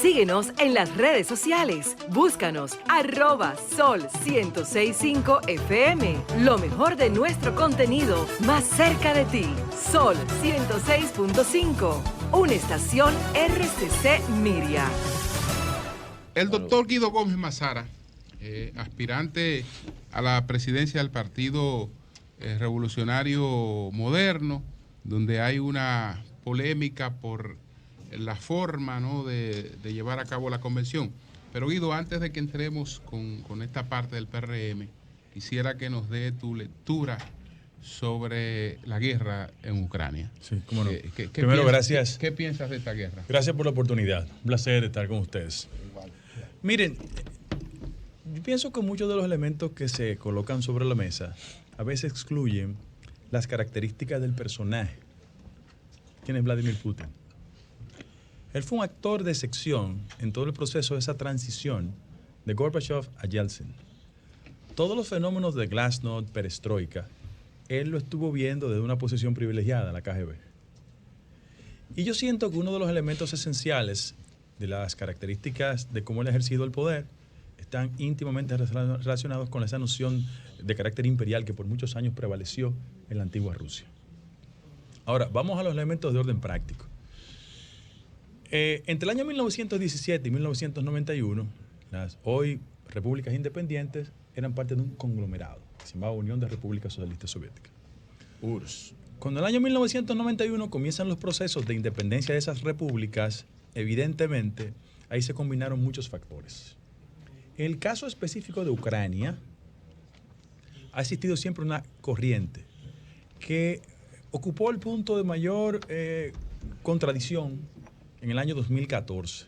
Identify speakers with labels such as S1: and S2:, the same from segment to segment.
S1: Síguenos en las redes sociales. Búscanos @Sol1065 FM. Lo mejor de nuestro contenido más cerca de ti. Sol 106.5. Una estación RCC Miria.
S2: El doctor Guido Gómez Mazara, aspirante a la presidencia del Partido Revolucionario Moderno, donde hay una polémica por la forma, ¿no?, de llevar a cabo la convención. Pero Guido, antes de que entremos con esta parte del PRM, quisiera que nos dé tu lectura sobre la guerra en Ucrania.
S3: Sí, cómo no.
S2: Primero,
S3: gracias.
S2: ¿Qué piensas de esta guerra?
S3: Gracias por la oportunidad. Un placer estar con ustedes. Miren, yo pienso que muchos de los elementos que se colocan sobre la mesa a veces excluyen las características del personaje. ¿Quién es Vladimir Putin? Él fue un actor de excepción en todo el proceso de esa transición de Gorbachev a Yeltsin. Todos los fenómenos de Glasnost, Perestroika, él lo estuvo viendo desde una posición privilegiada, la KGB. Y yo siento que uno de los elementos esenciales de las características de cómo él ha ejercido el poder están íntimamente relacionados con esa noción de carácter imperial que por muchos años prevaleció en la antigua Rusia. Ahora, vamos a los elementos de orden práctico. Entre el año 1917 y 1991, las hoy repúblicas independientes eran parte de un conglomerado que se llamaba Unión de Repúblicas Socialistas Soviéticas, URSS. Cuando en el año 1991 comienzan los procesos de independencia de esas repúblicas, evidentemente ahí se combinaron muchos factores. En el caso específico de Ucrania, ha existido siempre una corriente que ocupó el punto de mayor contradicción en el año 2014,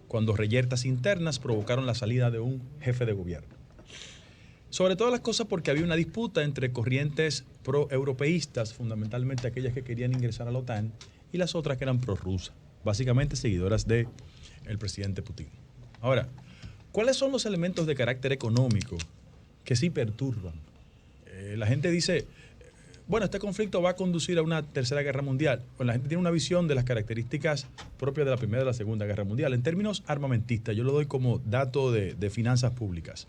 S3: cuando reyertas internas provocaron la salida de un jefe de gobierno. Sobre todas las cosas porque había una disputa entre corrientes pro-europeístas, fundamentalmente aquellas que querían ingresar a la OTAN, y las otras que eran prorrusas, básicamente seguidoras del presidente Putin. Ahora, ¿cuáles son los elementos de carácter económico que sí perturban? La gente dice, bueno, este conflicto va a conducir a una tercera guerra mundial. Bueno, la gente tiene una visión de las características propias de la Primera y la Segunda Guerra Mundial. En términos armamentistas, yo lo doy como dato de finanzas públicas.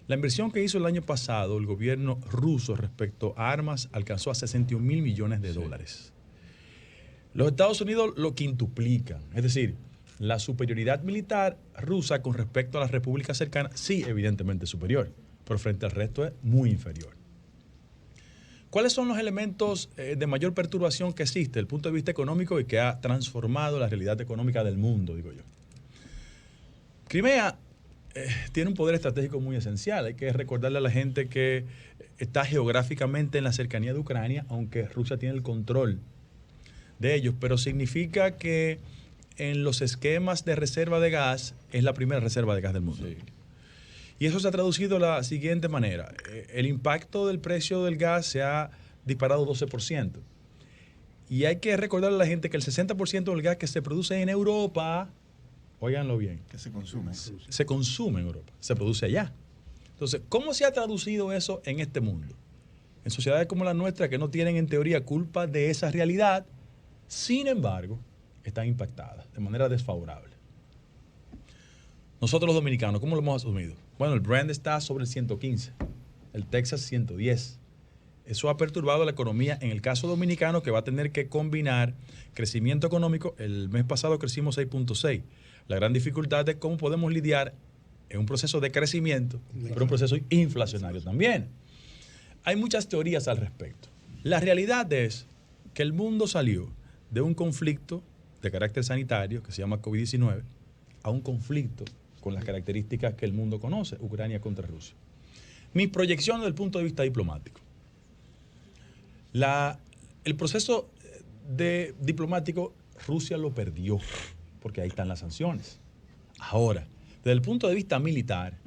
S3: La inversión que hizo el año pasado el gobierno ruso respecto a armas alcanzó a 61.000 millones de dólares. Los Estados Unidos lo quintuplican. Es decir, la superioridad militar rusa con respecto a las repúblicas cercanas, sí, evidentemente superior, pero frente al resto es muy inferior. ¿Cuáles son los elementos de mayor perturbación que existe desde el punto de vista económico y que ha transformado la realidad económica del mundo, digo yo? Crimea tiene un poder estratégico muy esencial. Hay que recordarle a la gente que está geográficamente en la cercanía de Ucrania, aunque Rusia tiene el control de ellos, pero significa que en los esquemas de reserva de gas es la primera reserva de gas del mundo. Sí. Y eso se ha traducido de la siguiente manera. El impacto del precio del gas se ha disparado 12%. Y hay que recordarle a la gente que el 60% del gas que se produce en Europa, óiganlo bien,
S4: que se consume.
S3: Se consume en Europa, se produce allá. Entonces, ¿cómo se ha traducido eso en este mundo? En sociedades como la nuestra, que no tienen en teoría culpa de esa realidad, sin embargo, están impactadas de manera desfavorable. Nosotros los dominicanos, ¿cómo lo hemos asumido? Bueno, el Brent está sobre el 115, el Texas 110. Eso ha perturbado la economía en el caso dominicano, que va a tener que combinar crecimiento económico. El mes pasado crecimos 6.6. La gran dificultad es cómo podemos lidiar en un proceso de crecimiento, pero un proceso inflacionario también. Hay muchas teorías al respecto. La realidad es que el mundo salió de un conflicto de carácter sanitario que se llama COVID-19 a un conflicto con las características que el mundo conoce, Ucrania contra Rusia. Mi proyección desde el punto de vista diplomático. El proceso diplomático, Rusia lo perdió, porque ahí están las sanciones. Ahora, desde el punto de vista militar,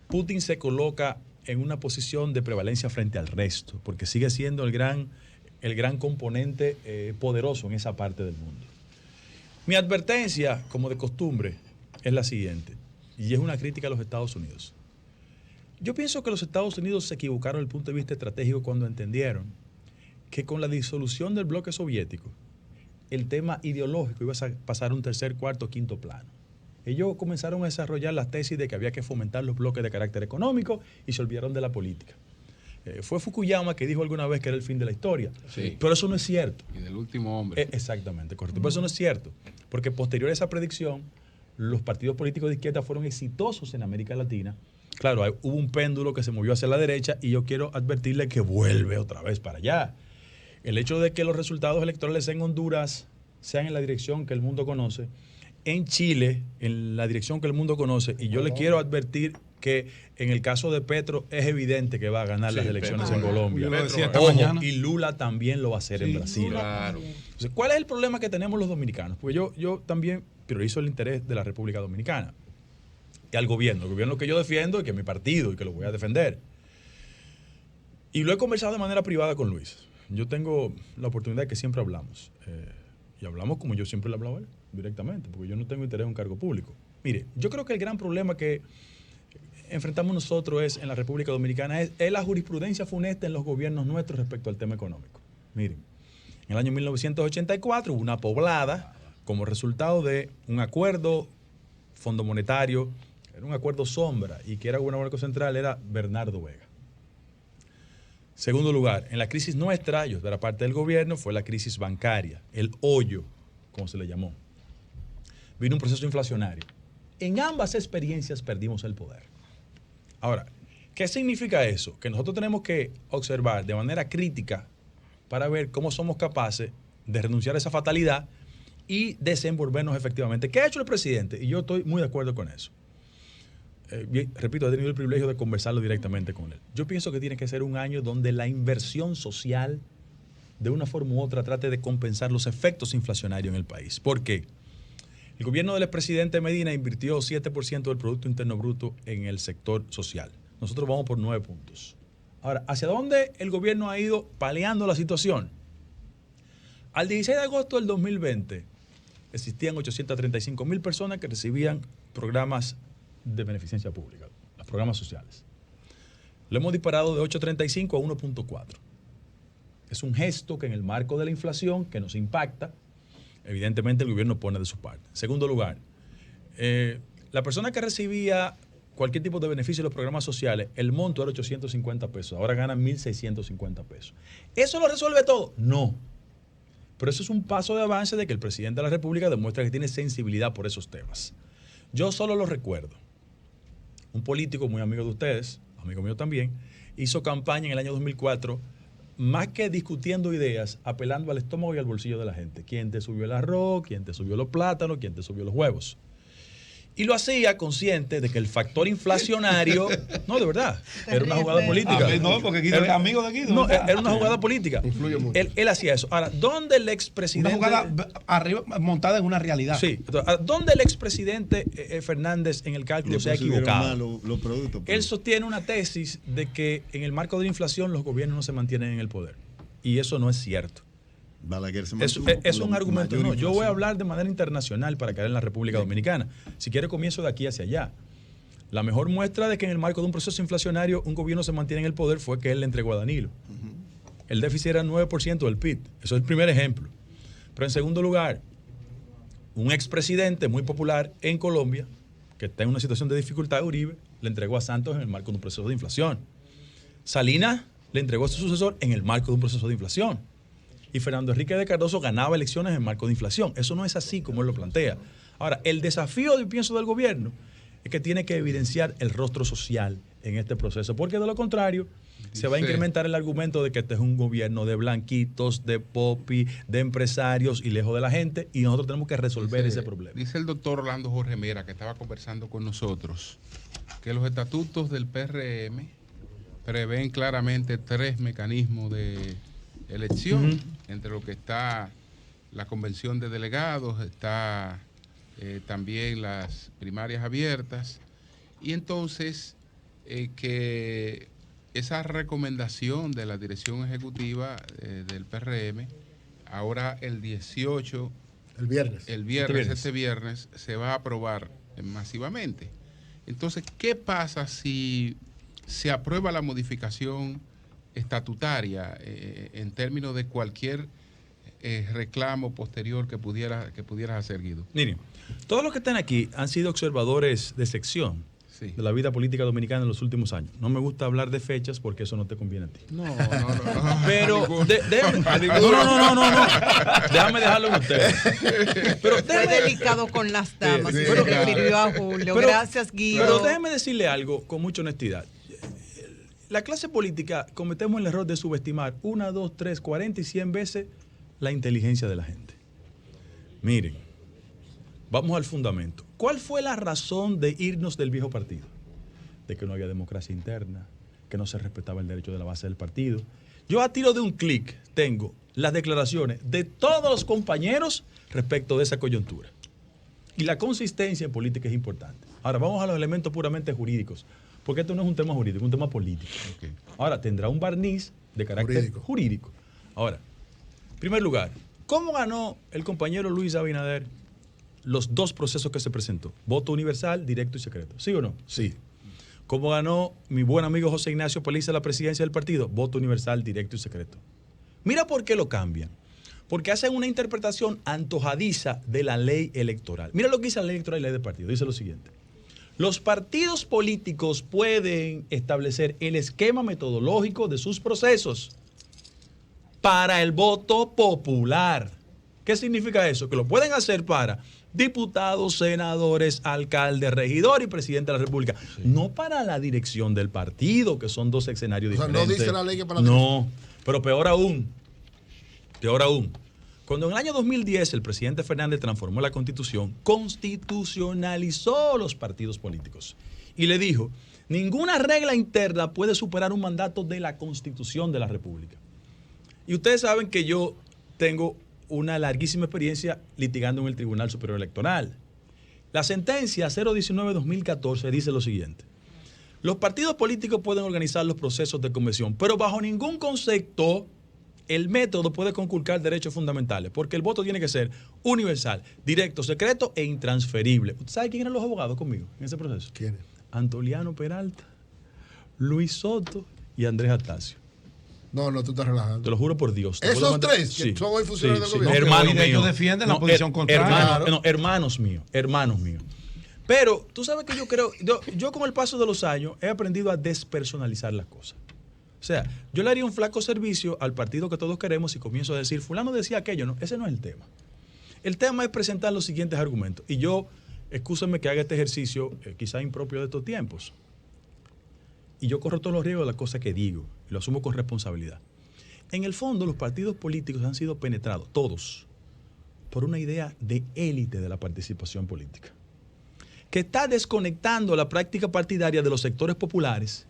S3: Putin se coloca en una posición de prevalencia frente al resto, porque sigue siendo el gran componente poderoso en esa parte del mundo. Mi advertencia, como de costumbre, es la siguiente, y es una crítica a los Estados Unidos. Yo pienso que los Estados Unidos se equivocaron desde el punto de vista estratégico cuando entendieron que con la disolución del bloque soviético, el tema ideológico iba a pasar a un tercer, cuarto, quinto plano. Ellos comenzaron a desarrollar la tesis de que había que fomentar los bloques de carácter económico y se olvidaron de la política. Fue Fukuyama que dijo alguna vez que era el fin de la historia.
S2: Sí.
S3: Pero eso no es cierto.
S2: Y del último hombre.
S3: Exactamente, correcto. Pero eso no es cierto. Porque posterior a esa predicción, los partidos políticos de izquierda fueron exitosos en América Latina. Claro, hubo un péndulo que se movió hacia la derecha y yo quiero advertirle que vuelve otra vez para allá. El hecho de que los resultados electorales en Honduras sean en la dirección que el mundo conoce, en Chile, en la dirección que el mundo conoce, y yo le quiero advertir que en el caso de Petro es evidente que va a ganar las elecciones en Colombia. Ojo, y Lula también lo va a hacer en Brasil.
S2: Claro.
S3: Entonces, ¿cuál es el problema que tenemos los dominicanos? Porque yo también priorizo el interés de la República Dominicana y al gobierno. El gobierno que yo defiendo y que es mi partido y que lo voy a defender. Y lo he conversado de manera privada con Luis. Yo tengo la oportunidad de que siempre hablamos. Y hablamos como yo siempre le he hablado a él, directamente, porque yo no tengo interés en un cargo público. Mire, yo creo que el gran problema que enfrentamos nosotros en la República Dominicana es la jurisprudencia funesta en los gobiernos nuestros respecto al tema económico. Miren, en el año 1984 hubo una poblada como resultado de un acuerdo Fondo Monetario, era un acuerdo sombra, y que era gobernador Banco Central era Bernardo Vega. Segundo lugar, en la crisis nuestra, yo era parte del gobierno, fue la crisis bancaria, el hoyo, como se le llamó. Vino un proceso inflacionario. En ambas experiencias perdimos el poder. Ahora, ¿qué significa eso? Que nosotros tenemos que observar de manera crítica para ver cómo somos capaces de renunciar a esa fatalidad y desenvolvernos efectivamente. ¿Qué ha hecho el presidente? Y yo estoy muy de acuerdo con eso. Repito, he tenido el privilegio de conversarlo directamente con él. Yo pienso que tiene que ser un año donde la inversión social, de una forma u otra, trate de compensar los efectos inflacionarios en el país. ¿Por qué? El gobierno del expresidente Medina invirtió 7% del Producto Interno Bruto en el sector social. Nosotros vamos por 9 puntos. Ahora, ¿hacia dónde el gobierno ha ido paliando la situación? Al 16 de agosto del 2020 existían 835,000 personas que recibían programas de beneficencia pública, los programas sociales. Lo hemos disparado de 8.35 a 1.4. Es un gesto que en el marco de la inflación que nos impacta, evidentemente el gobierno pone de su parte. En segundo lugar, la persona que recibía cualquier tipo de beneficio de los programas sociales, el monto era 850 pesos, ahora ganan 1.650 pesos. ¿Eso lo resuelve todo? No. Pero eso es un paso de avance de que el presidente de la República demuestra que tiene sensibilidad por esos temas. Yo solo lo recuerdo. Un político muy amigo de ustedes, amigo mío también, hizo campaña en el año 2004, más que discutiendo ideas, apelando al estómago y al bolsillo de la gente. ¿Quién te subió el arroz? ¿Quién te subió los plátanos? ¿Quién te subió los huevos? Y lo hacía consciente de que el factor inflacionario, no, de verdad, era una jugada política.
S4: No, porque Guido es amigo de Guido.
S3: No, era una jugada política.
S4: Influye mucho.
S3: Él hacía eso. Ahora, ¿dónde el expresidente...
S4: Una jugada arriba, montada en una realidad.
S3: Sí. ¿Dónde el expresidente Fernández en el cálculo se ha equivocado?
S5: Los productos,
S3: Él sostiene una tesis de que en el marco de la inflación los gobiernos no se mantienen en el poder. Y eso no es cierto. Es un argumento. No, yo voy a hablar de manera internacional para caer en la República Dominicana. Si quiere, comienzo de aquí hacia allá. La mejor muestra de que en el marco de un proceso inflacionario un gobierno se mantiene en el poder fue que él le entregó a Danilo. El déficit era 9% del PIB. Eso es el primer ejemplo. Pero en segundo lugar, un expresidente muy popular en Colombia, que está en una situación de dificultad, Uribe, le entregó a Santos en el marco de un proceso de inflación. Salinas le entregó a su sucesor en el marco de un proceso de inflación. Y Fernando Enrique de Cardoso ganaba elecciones en marco de inflación. Eso no es así como él lo plantea. Ahora, el desafío, yo pienso, del gobierno es que tiene que evidenciar el rostro social en este proceso, porque de lo contrario se va a incrementar el argumento de que este es un gobierno de blanquitos, de popi, de empresarios y lejos de la gente, y nosotros tenemos que resolver ese problema.
S2: Dice el doctor Orlando Jorge Mera, que estaba conversando con nosotros, que los estatutos del PRM prevén claramente 3 mecanismos de elección, entre lo que está la convención de delegados, está también las primarias abiertas, y entonces que esa recomendación de la dirección ejecutiva del PRM, ahora el 18, este viernes se va a aprobar masivamente. Entonces, ¿qué pasa si se aprueba la modificación estatutaria en términos de cualquier reclamo posterior que pudieras hacer, Guido.
S3: Miren, todos los que están aquí han sido observadores de sección de la vida política dominicana en los últimos años. No me gusta hablar de fechas porque eso no te conviene a ti.
S2: No.
S3: Pero, no. Déjame dejarlo en ustedes. Pero
S5: fue delicado con las damas.
S2: Sí,
S5: Se refirió a Julio. Gracias, Guido.
S3: Pero déjeme decirle algo con mucha honestidad. La clase política cometemos el error de subestimar 1, 2, 3, 40 y 100 veces la inteligencia de la gente. Miren, vamos al fundamento. ¿Cuál fue la razón de irnos del viejo partido? De que no había democracia interna, que no se respetaba el derecho de la base del partido. Yo a tiro de un clic tengo las declaraciones de todos los compañeros respecto de esa coyuntura. Y la consistencia en política es importante. Ahora, vamos a los elementos puramente jurídicos, porque esto no es un tema jurídico, es un tema político.
S2: Okay.
S3: Ahora, tendrá un barniz de carácter jurídico. Ahora, en primer lugar, ¿cómo ganó el compañero Luis Abinader los 2 procesos que se presentó? Voto universal, directo y secreto. ¿Sí o no? Sí. ¿Cómo ganó mi buen amigo José Ignacio Paliza la presidencia del partido? Voto universal, directo y secreto. Mira por qué lo cambian. Porque hacen una interpretación antojadiza de la ley electoral. Mira lo que dice la ley electoral y la ley de partido. Dice lo siguiente. Los partidos políticos pueden establecer el esquema metodológico de sus procesos para el voto popular. ¿Qué significa eso? Que lo pueden hacer para diputados, senadores, alcaldes, regidor y presidente de la República. Sí. No para la dirección del partido, que son 2 escenarios diferentes.
S6: O sea, no dice la ley que para la
S3: No, pero peor aún. Cuando en el año 2010 el presidente Fernández transformó la Constitución, constitucionalizó los partidos políticos y le dijo, ninguna regla interna puede superar un mandato de la Constitución de la República. Y ustedes saben que yo tengo una larguísima experiencia litigando en el Tribunal Superior Electoral. La sentencia 019-2014 dice lo siguiente. Los partidos políticos pueden organizar los procesos de convención, pero bajo ningún concepto el método puede conculcar derechos fundamentales, porque el voto tiene que ser universal, directo, secreto e intransferible. ¿Usted sabe quién eran los abogados conmigo en ese proceso?
S6: ¿Quiénes?
S3: Antoliano Peralta, Luis Soto y Andrés Atasio.
S6: No, tú estás relajando.
S3: Te lo juro por Dios.
S6: Esos 3 que son hoy funcionarios del gobierno.
S3: Hermanos míos.
S4: Ellos defienden la posición contraria.
S3: Hermanos míos. Pero tú sabes que yo creo, yo con el paso de los años he aprendido a despersonalizar las cosas. O sea, yo le haría un flaco servicio al partido que todos queremos si comienzo a decir, fulano decía aquello. No, ese no es el tema. El tema es presentar los siguientes argumentos. Y yo, excúsenme que haga este ejercicio, quizá impropio de estos tiempos. Y yo corro todos los riesgos de las cosas que digo y lo asumo con responsabilidad. En el fondo, los partidos políticos han sido penetrados, todos, por una idea de élite de la participación política, que está desconectando la práctica partidaria de los sectores populares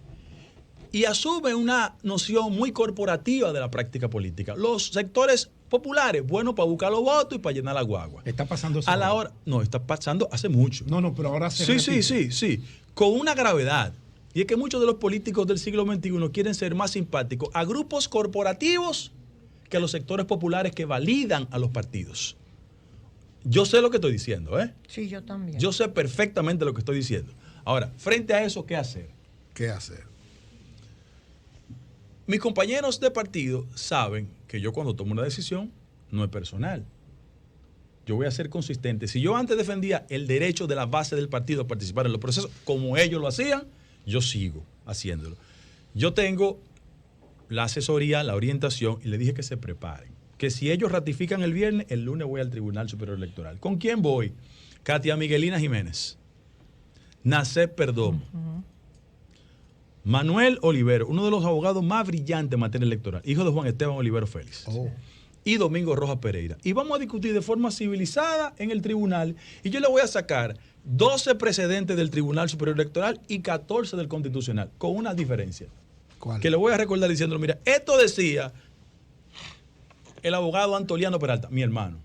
S3: y asume una noción muy corporativa de la práctica política. Los sectores populares, bueno para buscar los votos y para llenar la guagua.
S4: Está pasando eso.
S3: A la hora, no, está pasando hace mucho.
S4: No, pero ahora
S3: sí, con una gravedad. Y es que muchos de los políticos del siglo XXI quieren ser más simpáticos a grupos corporativos que a los sectores populares que validan a los partidos. Yo sé lo que estoy diciendo, ¿eh?
S5: Sí, yo también.
S3: Yo sé perfectamente lo que estoy diciendo. Ahora, frente a eso, ¿qué hacer?
S6: ¿Qué hacer?
S3: Mis compañeros de partido saben que yo cuando tomo una decisión no es personal. Yo voy a ser consistente. Si yo antes defendía el derecho de la base del partido a participar en los procesos, como ellos lo hacían, yo sigo haciéndolo. Yo tengo la asesoría, la orientación, y le dije que se preparen. Que si ellos ratifican el viernes, el lunes voy al Tribunal Superior Electoral. ¿Con quién voy? Katia Miguelina Jiménez, Nacet Perdomo, Manuel Olivero, uno de los abogados más brillantes en materia electoral, hijo de Juan Esteban Olivero Félix, y Domingo Rojas Pereira. Y vamos a discutir de forma civilizada en el tribunal, y yo le voy a sacar 12 precedentes del Tribunal Superior Electoral y 14 del Constitucional, con una diferencia.
S6: ¿Cuál?
S3: Que le voy a recordar diciéndolo, mira, esto decía el abogado Antoliano Peralta, mi hermano,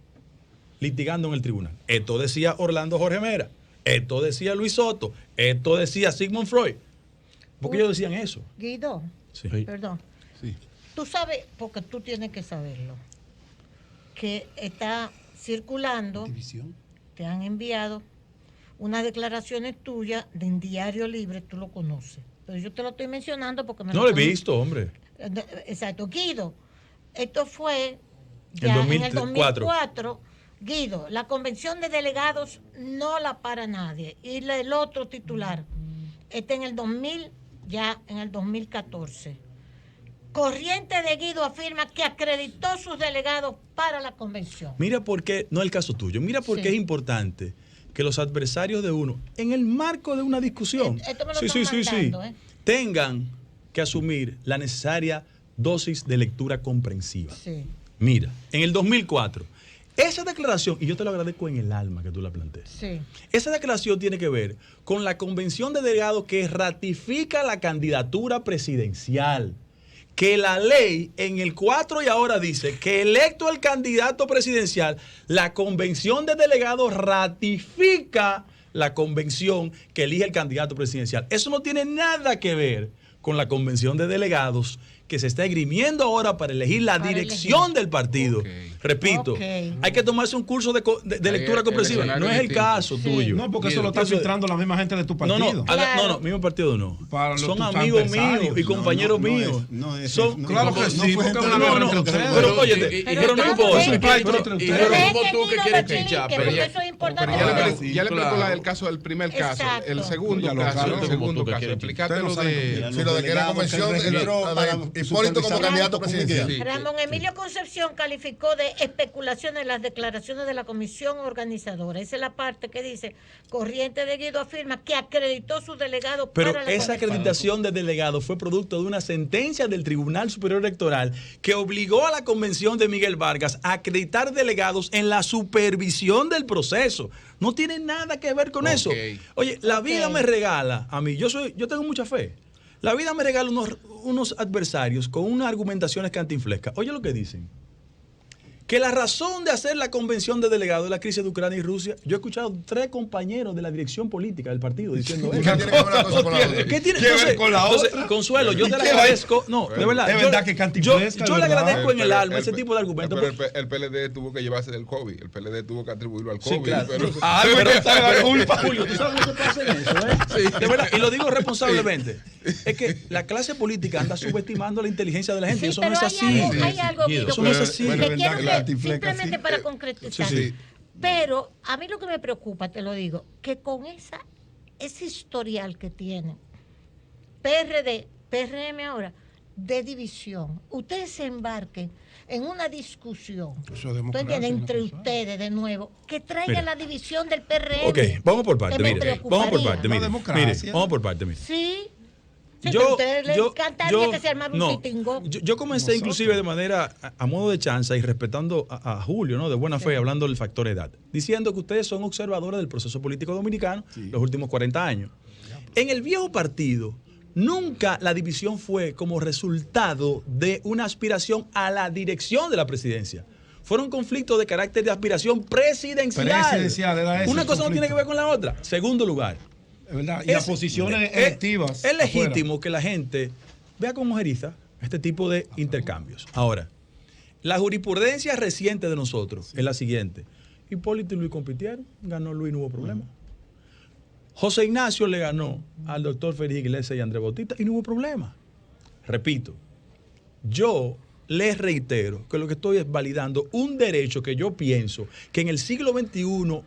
S3: litigando en el tribunal. Esto decía Orlando Jorge Mera, esto decía Luis Soto, esto decía Sigmund Freud. ¿Por qué ellos decían eso?
S5: Guido,
S3: Sí.
S5: perdón.
S2: Sí.
S5: Tú sabes, porque tú tienes que saberlo, que está circulando, te han enviado unas declaraciones tuyas de en Diario Libre, tú lo conoces. Pero yo te lo estoy mencionando porque
S3: No lo he visto, hombre.
S5: Exacto, Guido. Esto fue Ya en el 2004, Guido, la convención de delegados no la para nadie. Y el otro titular, en el 2000, ya en el 2014. Corriente de Guido afirma que acreditó sus delegados para la convención.
S3: Mira por qué, no es el caso tuyo, mira por qué es importante que los adversarios de uno, en el marco de una discusión, tengan que asumir la necesaria dosis de lectura comprensiva.
S5: Sí.
S3: Mira, en el 2004, esa declaración, y yo te lo agradezco en el alma que tú la plantees,
S5: Sí.
S3: esa declaración tiene que ver con la convención de delegados que ratifica la candidatura presidencial. Que la ley en el 4 y ahora dice que electo el candidato presidencial, la convención de delegados ratifica la convención que elige el candidato presidencial. Eso no tiene nada que ver con la convención de delegados que se está esgrimiendo ahora para elegir la dirección del partido. Repito, hay que tomarse un curso de lectura comprensiva. No es el caso tuyo.
S4: No, porque eso lo está filtrando la misma gente de tu partido.
S3: No, mismo partido no. Son amigos míos y compañeros míos.
S4: Claro que sí, porque es una guerra entre ustedes.
S3: Pero óyete, pero no importa.
S2: Como tú que quieres pinchar, pero ya le explicó el caso del primer caso, el segundo caso, explícate lo
S6: de que la convención Hipólito como candidato presidencial.
S5: Ramón Emilio Concepción calificó de especulaciones las declaraciones de la comisión organizadora. Esa es la parte que dice, Corriente de Guido afirma que acreditó sus delegados
S3: pero
S5: para la
S3: esa acreditación de delegados fue producto de una sentencia del Tribunal Superior Electoral que obligó a la convención de Miguel Vargas a acreditar delegados en la supervisión del proceso. No tiene nada que ver con eso. Oye, la vida me regala a mí, yo tengo mucha fe. La vida me regala unos adversarios con unas argumentaciones cantinflescas. Oye lo que dicen. Que la razón de hacer la convención de delegados es la crisis de Ucrania y Rusia. Yo he escuchado 3 compañeros de la dirección política del partido diciendo eso.
S6: ¿Qué tiene que ver una cosa con la otra?
S3: ¿Qué tiene que ver con la otra? Consuelo, yo te le agradezco. No, de verdad.
S4: Es verdad que cantinflesca.
S3: Yo le agradezco en el alma ese tipo de argumentos.
S2: Pero el PLD tuvo que llevarse del COVID. El PLD tuvo que atribuirlo al COVID.
S3: Sí, claro. Pero Julio, ¿tú sabes lo que pasa en eso? Sí, de verdad. Y lo digo responsablemente. Es que la clase política anda subestimando la inteligencia de la gente. Eso no es así.
S5: Hay algo,
S3: eso no es así.
S5: Simplemente para concretizar. Pero a mí lo que me preocupa, te lo digo, que con ese historial que tiene PRD, PRM ahora, de división, ustedes se embarquen en una discusión entre ustedes de nuevo, que traiga la división del PRM.
S3: Ok, vamos por parte, mire. Vamos por parte, mire. Vamos por parte, mire.
S5: Sí. Yo
S3: comencé inclusive de manera a modo de chanza y respetando a Julio, ¿no? De buena fe, hablando del factor edad, diciendo que ustedes son observadores del proceso político dominicano los últimos 40 años. En el viejo partido, nunca la división fue como resultado de una aspiración a la dirección de la presidencia. Fueron conflictos de carácter de aspiración presidencial. Una cosa no tiene que ver con la otra. Segundo lugar.
S4: ¿Verdad? Y las posiciones electivas.
S3: Es legítimo que la gente vea con ojeriza este tipo de intercambios. Ahora, la jurisprudencia reciente de nosotros es la siguiente. Hipólito y Luis compitieron, ganó Luis, no hubo problema. José Ignacio le ganó al doctor Félix Iglesias y Andrés Bautista y no hubo problema. Repito, yo les reitero que lo que estoy es validando un derecho que yo pienso que en el siglo XXI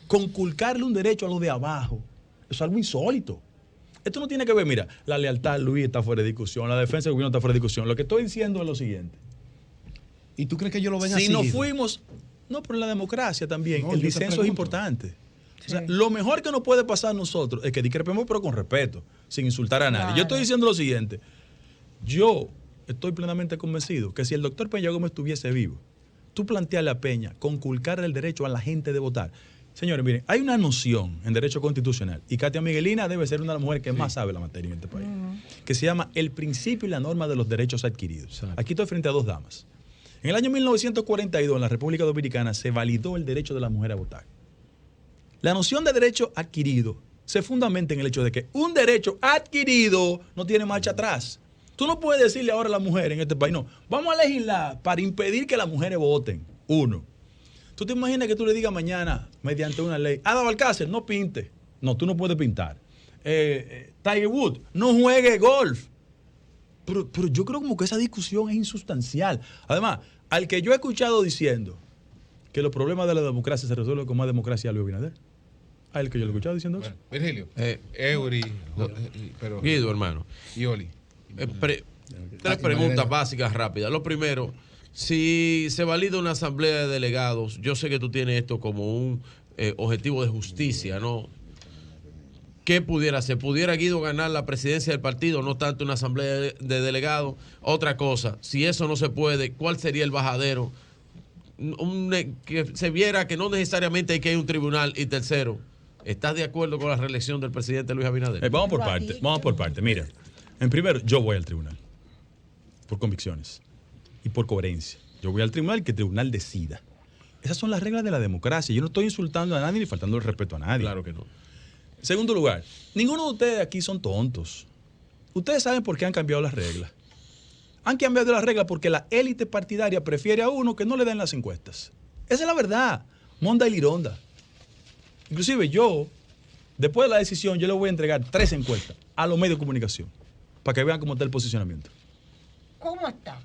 S3: conculcarle un derecho a los de abajo es algo insólito. Esto no tiene que ver, mira, la lealtad, Luis, está fuera de discusión, la defensa del gobierno está fuera de discusión. Lo que estoy diciendo es lo siguiente.
S4: ¿Y tú crees que ellos lo ven así?
S3: Si nos fuimos, no, pero en la democracia también, el disenso es importante. Sí. O sea, lo mejor que nos puede pasar a nosotros es que discrepemos, pero con respeto, sin insultar a nadie. Claro. Yo estoy diciendo lo siguiente. Yo estoy plenamente convencido que si el doctor Peña Gómez estuviese vivo, tú plantearle a Peña conculcar el derecho a la gente de votar. Señores, miren, hay una noción en derecho constitucional, y Katia Miguelina debe ser una de las mujeres que más sabe la materia en este país, que se llama el principio y la norma de los derechos adquiridos. Exacto. Aquí estoy frente a 2 damas. En el año 1942, en la República Dominicana, se validó el derecho de la mujer a votar. La noción de derecho adquirido se fundamenta en el hecho de que un derecho adquirido no tiene marcha atrás. Tú no puedes decirle ahora a la mujer en este país, no, vamos a legislar para impedir que las mujeres voten. 1. ¿Tú te imaginas que tú le digas mañana, mediante una ley, Ada Balcácer, no pinte? No, tú no puedes pintar. Tiger Woods, no juegue golf. Pero yo creo como que esa discusión es insustancial. Además, al que yo he escuchado diciendo que los problemas de la democracia se resuelven con más democracia a Luis Abinader. A él que yo lo he escuchado diciendo eso.
S2: Virgilio, Eury, pero
S7: Guido, hermano.
S2: y Oli.
S7: Tres preguntas básicas rápidas. Lo primero, si se valida una asamblea de delegados, yo sé que tú tienes esto como un objetivo de justicia, ¿no? ¿Qué pudiera ser? ¿Pudiera Guido ganar la presidencia del partido, no tanto una asamblea de delegados? Otra cosa, si eso no se puede, ¿cuál sería el bajadero? Que se viera que no necesariamente hay que ir a un tribunal. Y tercero, ¿estás de acuerdo con la reelección del presidente Luis Abinader?
S3: Vamos por parte. Mira, en primero, yo voy al tribunal por convicciones y por coherencia. Yo voy al tribunal y que el tribunal decida. Esas son las reglas de la democracia. Yo no estoy insultando a nadie ni faltando el respeto a nadie.
S7: Claro que no.
S3: Segundo lugar, ninguno de ustedes aquí son tontos. Ustedes saben por qué han cambiado las reglas. Han cambiado las reglas porque la élite partidaria prefiere a uno que no le den las encuestas. Esa es la verdad. Monda y Lironda. Inclusive yo, después de la decisión, yo le voy a entregar 3 encuestas a los medios de comunicación para que vean cómo está el posicionamiento.
S5: ¿Cómo está?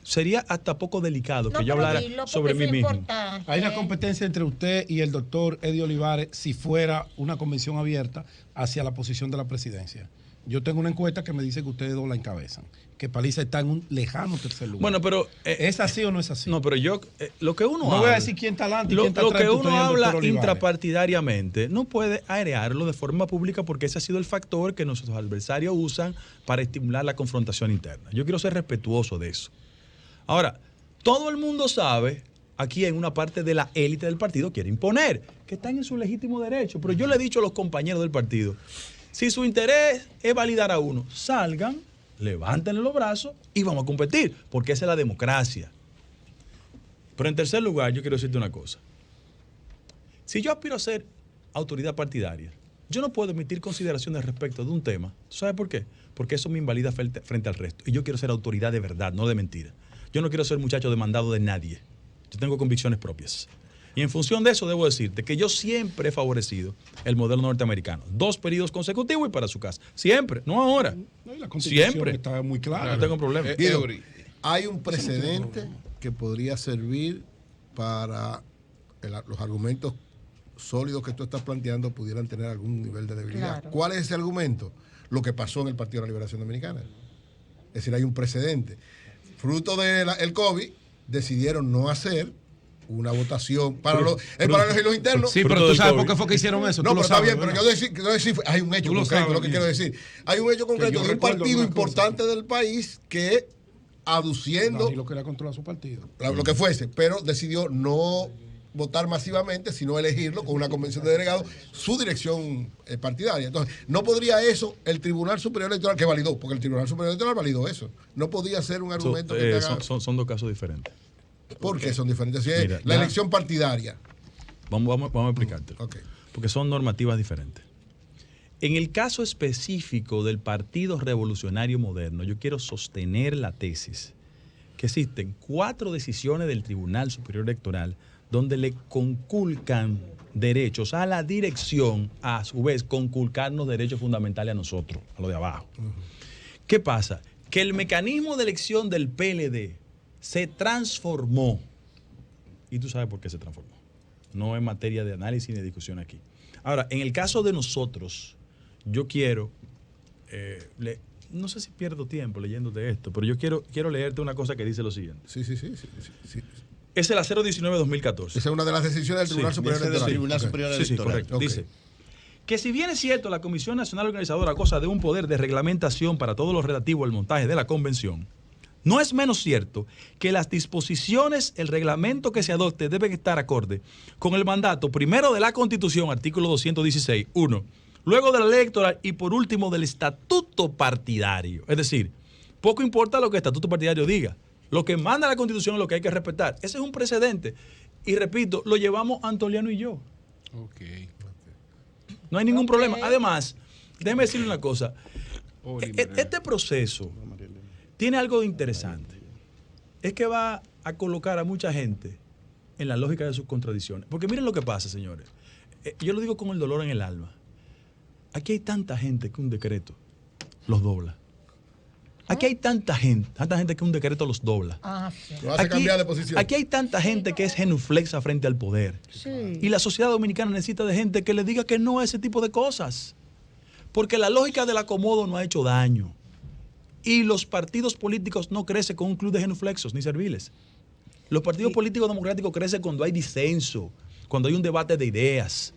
S3: Sería hasta poco delicado que yo
S5: pero
S3: hablara
S5: dilo,
S3: sobre
S5: porque
S3: mí
S5: eso es
S3: mismo.
S5: importante.
S4: Hay una competencia entre usted y el doctor Eddie Olivares si fuera una convención abierta hacia la posición de la presidencia. Yo tengo una encuesta que me dice que ustedes dos la encabezan, que Paliza está en un lejano tercer lugar.
S3: Bueno, pero...
S4: ¿Es así o no es así?
S3: No, pero yo... lo que uno
S4: no
S3: habla...
S4: voy a decir quién está adelante y quién está
S3: Lo
S4: atrás.
S3: que
S4: Usted y
S3: uno
S4: el doctor
S3: habla
S4: Olivares.
S3: intrapartidariamente no puede airearlo de forma pública porque ese ha sido el factor que nuestros adversarios usan para estimular la confrontación interna. Yo quiero ser respetuoso de eso. Ahora, todo el mundo sabe, aquí en una parte de la élite del partido quiere imponer, que están en su legítimo derecho. Pero yo le he dicho a los compañeros del partido, si su interés es validar a uno, salgan, levántenle los brazos y vamos a competir, porque esa es la democracia. Pero en tercer lugar, yo quiero decirte una cosa. Si yo aspiro a ser autoridad partidaria, yo no puedo emitir consideraciones respecto de un tema. ¿Sabes por qué? Porque eso me invalida frente al resto. Y yo quiero ser autoridad de verdad, no de mentira. Yo no quiero ser muchacho demandado de nadie. Yo tengo convicciones propias. Y en función de eso debo decirte que yo siempre he favorecido el modelo norteamericano. 2 periodos consecutivos y para su casa. Siempre, no ahora.
S4: No, y la Constitución
S3: Siempre.
S4: está muy clara.
S3: No tengo problema.
S6: Hay un precedente que podría servir para los argumentos sólidos que tú estás planteando pudieran tener algún nivel de debilidad.
S5: Claro.
S6: ¿Cuál es ese argumento? Lo que pasó en el Partido de la Liberación Dominicana. Es decir, hay un precedente. Fruto del COVID, decidieron no hacer una votación para los internos.
S4: Sí, pero tú sabes por qué fue que hicieron eso.
S6: No,
S4: Tú
S6: pero
S4: lo
S6: está
S4: sabes,
S6: bien, pero
S4: ¿verdad?
S6: quiero decir, hay un hecho
S4: Tú lo
S6: concreto,
S4: sabes,
S6: lo que quiero decir. Hay un hecho concreto
S4: yo
S6: de un
S4: recuerdo
S6: partido
S4: alguna cosa.
S6: importante del país que, aduciendo
S4: Nadie lo quería controlar su partido.
S6: lo que fuese, pero decidió no votar masivamente, sino elegirlo con una convención de delegados, su dirección partidaria. Entonces, no podría eso el Tribunal Superior Electoral, que validó, porque el Tribunal Superior Electoral validó eso. No podía ser un argumento que te haga...
S3: Son 2 casos diferentes.
S6: ¿Por qué son diferentes? Si es
S3: Mira,
S6: la elección partidaria.
S3: Vamos a explicártelo.
S6: Okay.
S3: Porque son normativas diferentes. En el caso específico del Partido Revolucionario Moderno, yo quiero sostener la tesis que existen 4 decisiones del Tribunal Superior Electoral donde le conculcan derechos a la dirección, a su vez conculcarnos derechos fundamentales a nosotros, a lo de abajo. ¿Qué pasa? Que el mecanismo de elección del PLD se transformó. Y tú sabes por qué se transformó. No es materia de análisis ni de discusión aquí. Ahora, en el caso de nosotros, yo quiero, no sé si pierdo tiempo leyéndote esto, pero yo quiero leerte una cosa que dice lo siguiente.
S6: Sí.
S3: Es el 019-2014.
S6: Esa es una de las decisiones del Tribunal Superior Electoral.
S4: Tribunal Superior Electoral.
S3: Sí, correcto.
S6: Ok.
S3: Dice que si bien es cierto, la Comisión Nacional Organizadora goza de un poder de reglamentación para todo lo relativo al montaje de la convención, no es menos cierto que las disposiciones, el reglamento que se adopte deben estar acorde con el mandato primero de la Constitución, artículo 216, 1, luego de la ley electoral y por último del estatuto partidario. Es decir, poco importa lo que el estatuto partidario diga. Lo que manda la Constitución es lo que hay que respetar. Ese es un precedente. Y repito, lo llevamos Antoliano y yo.
S2: Ok.
S3: No hay ningún problema. Además, déjeme decirle una cosa.
S2: Oli,
S3: Este proceso tiene algo interesante. Es que va a colocar a mucha gente en la lógica de sus contradicciones. Porque miren lo que pasa, señores. Yo lo digo con el dolor en el alma. Aquí hay tanta gente que un decreto los dobla. Aquí hay tanta gente que un decreto los dobla.
S5: Sí.
S6: Lo hace cambiar de posición.
S3: Aquí hay tanta gente que es genuflexa frente al poder.
S5: Sí.
S3: Y la sociedad dominicana necesita de gente que le diga que no a ese tipo de cosas. Porque la lógica del acomodo no ha hecho daño. Y los partidos políticos no crecen con un club de genuflexos ni serviles. Los partidos políticos democráticos crecen cuando hay disenso, cuando hay un debate de ideas.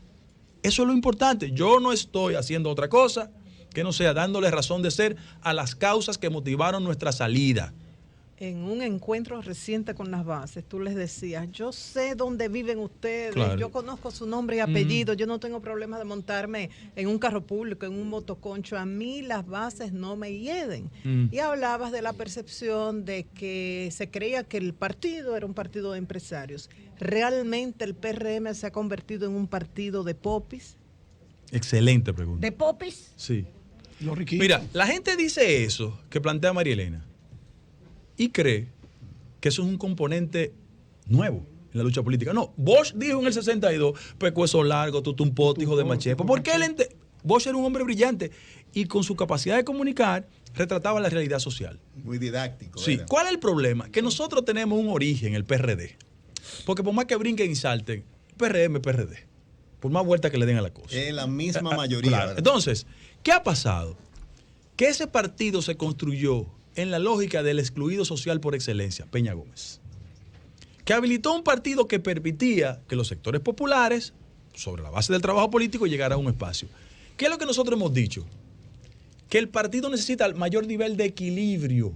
S3: Eso es lo importante. Yo no estoy haciendo otra cosa que no sea dándole razón de ser a las causas que motivaron nuestra salida.
S8: En un encuentro reciente con las bases, tú les decías, yo sé dónde viven ustedes,
S3: Claro.
S8: yo conozco su nombre y apellido, yo no tengo problema de montarme en un carro público, en un motoconcho, a mí las bases no me hieden. Y hablabas de la percepción de que se creía que el partido era un partido de empresarios. ¿Realmente el PRM se ha convertido en un partido de popis?
S3: Excelente pregunta.
S5: ¿De popis?
S3: Sí.
S4: Los riquitos.
S3: Mira, la gente dice eso que plantea María Elena y cree que eso es un componente nuevo en la lucha política. No, Bosch dijo en el 62, pecueso largo, tutumpote, hijo de machepo. Porque Bosch era un hombre brillante y con su capacidad de comunicar retrataba la realidad social.
S9: Muy didáctico.
S3: Sí.
S9: ¿verdad?
S3: ¿Cuál es el problema? Que nosotros tenemos un origen, el PRD. Porque por más que brinquen y salten, PRM, PRD. Por más vuelta que le den a la cosa.
S9: Es la misma mayoría.
S3: Claro.
S9: ¿verdad?
S3: Entonces, ¿qué ha pasado? Que ese partido se construyó en la lógica del excluido social por excelencia, Peña Gómez, que habilitó un partido que permitía que los sectores populares, sobre la base del trabajo político, llegaran a un espacio. ¿Qué es lo que nosotros hemos dicho? Que el partido necesita el mayor nivel de equilibrio,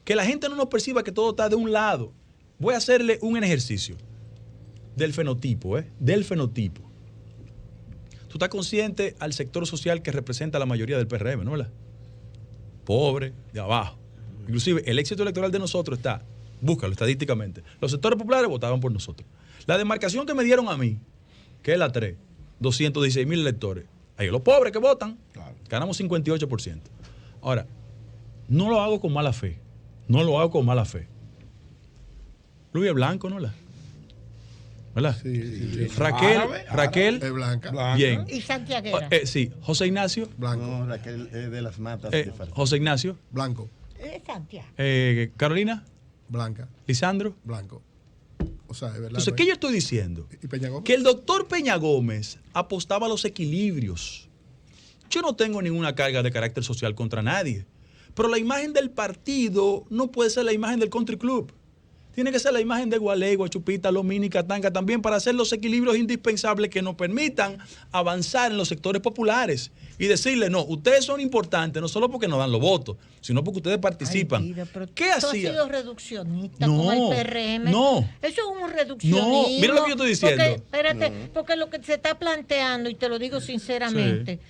S3: que la gente no nos perciba que todo está de un lado. Voy a hacerle un ejercicio del fenotipo, del fenotipo. Tú estás consciente al sector social que representa la mayoría del PRM, ¿no? ¿Verdad? Pobre, de abajo. Inclusive el éxito electoral de nosotros está, búscalo estadísticamente. Los sectores populares votaban por nosotros. La demarcación que me dieron a mí, que es la 3, 216,000 electores. Ahí los pobres que votan,
S4: Claro.
S3: ganamos 58%. Ahora, no lo hago con mala fe. No lo hago con mala fe. Luis es blanco, ¿no? ¿Verdad?
S6: Sí.
S3: Raquel,
S6: Es blanca.
S3: bien.
S5: Y santiaguera.
S3: Sí, José Ignacio,
S6: Blanco.
S9: No, Raquel es de las matas de Farfán.
S3: José Ignacio,
S6: Blanco.
S5: Es Santiago.
S3: Carolina,
S6: Blanca.
S3: Lisandro.
S6: Blanco. O sea, es verdad.
S3: Entonces, ¿qué yo estoy diciendo?
S6: ¿Y Peña Gómez?
S3: Que el doctor Peña Gómez apostaba a los equilibrios. Yo no tengo ninguna carga de carácter social contra nadie, pero la imagen del partido no puede ser la imagen del country club. Tiene que ser la imagen de Gualego, Chupita, Lomini, Catanga también para hacer los equilibrios indispensables que nos permitan avanzar en los sectores populares y decirle, no, ustedes son importantes no solo porque nos dan los votos, sino porque ustedes participan.
S5: Ay, mira, pero
S3: ¿Qué
S5: tú
S3: hacía?
S5: has sido reduccionista
S3: No,
S5: con el PRM.
S3: no.
S5: Eso es un reduccionismo.
S3: No, mira lo que yo estoy diciendo.
S5: Porque, espérate, porque lo que se está planteando, y te lo digo sinceramente,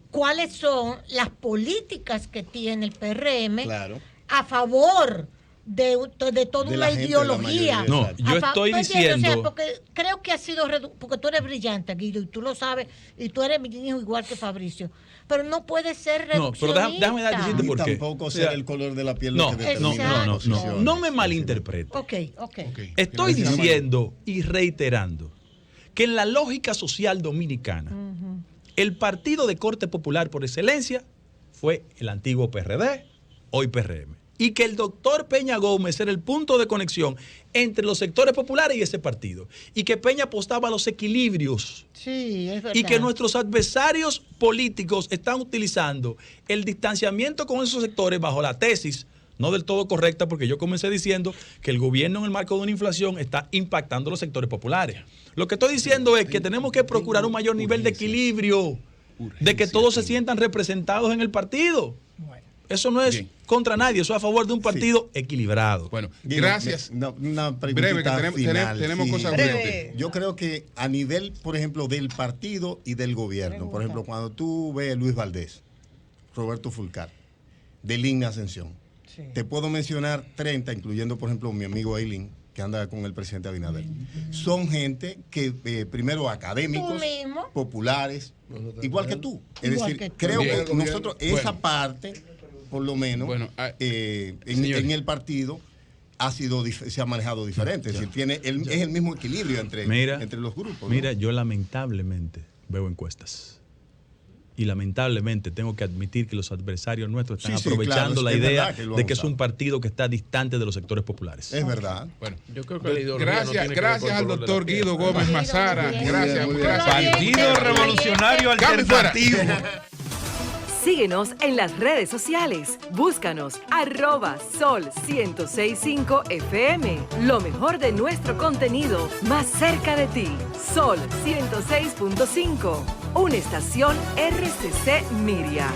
S5: ¿cuáles son las políticas que tiene el PRM
S9: Claro.
S5: a favor de toda
S9: De la
S5: una
S9: gente, de la
S5: ideología?
S9: mayoría,
S3: No,
S9: exacto.
S3: yo estoy
S5: ¿tú entiendes?
S3: diciendo...
S5: O sea, porque creo que ha sido porque tú eres brillante, Guido, y tú lo sabes, y tú eres mi hijo igual que Fabricio, pero no puede ser
S3: No, pero déjame decirte
S9: Y
S3: por qué.
S9: tampoco
S3: O sea,
S9: ser el color de la piel
S3: No,
S9: lo que
S3: no,
S9: determina
S3: no,
S9: las
S3: no,
S9: posiciones.
S3: no me malinterprete.
S5: Ok.
S3: Estoy diciendo y reiterando que en la lógica social dominicana, el partido de corte popular por excelencia fue el antiguo PRD, hoy PRM. Y que el doctor Peña Gómez era el punto de conexión entre los sectores populares y ese partido. Y que Peña apostaba a los equilibrios.
S5: Sí, es verdad.
S3: Y que nuestros adversarios políticos están utilizando el distanciamiento con esos sectores bajo la tesis, no del todo correcta, porque yo comencé diciendo que el gobierno en el marco de una inflación está impactando los sectores populares. Lo que estoy diciendo es que tenemos que procurar un mayor nivel de equilibrio, de que todos se sientan representados en el partido. Eso no es
S2: Bien.
S3: contra nadie, eso es a favor de un partido equilibrado.
S2: Bueno,
S9: Guido,
S2: gracias.
S9: Una preguntita
S2: Breve, que
S9: final,
S2: tenemos
S9: sí.
S2: cosas
S8: Breve.
S2: urgentes.
S9: Yo creo que a nivel, por ejemplo, del partido y del gobierno, por ejemplo, cuando tú ves Luis Valdés, Roberto Fulcar, de Línea Ascensión, te puedo mencionar 30, incluyendo, por ejemplo, mi amigo Eileen, que anda con el presidente Abinader. Son gente que, primero, académicos,
S5: Tú mismo.
S9: populares, igual que tú. Es
S5: Igual
S9: decir,
S5: que tú.
S9: creo
S2: Bien.
S9: que nosotros, esa
S2: Bueno.
S9: parte, por lo menos,
S2: Bueno,
S9: en el partido se ha manejado diferente. Es decir, es el mismo equilibrio entre los grupos, ¿no?
S3: Mira, yo lamentablemente veo encuestas. y lamentablemente tengo que admitir que los adversarios nuestros están
S9: Sí, sí,
S3: aprovechando
S9: claro,
S3: la
S9: es
S3: idea
S9: verdad que lo
S3: de
S9: han
S3: que es un
S9: usado.
S3: partido que está distante de los sectores populares.
S9: Es verdad.
S2: Bueno,
S7: Yo creo que la ideología no tiene que ver
S2: gracias
S7: con
S2: al
S7: el color de
S2: doctor
S7: la piel.
S2: Guido Gómez Mazara. Gracias,
S6: muy bien.
S2: gracias.
S10: Partido Revolucionario
S2: Cambio fuera.
S10: Alternativo.
S1: Síguenos en las redes sociales. Búscanos @Sol 1065 FM. Lo mejor de nuestro contenido más cerca de ti. Sol 106.5. Una estación RCC Miria.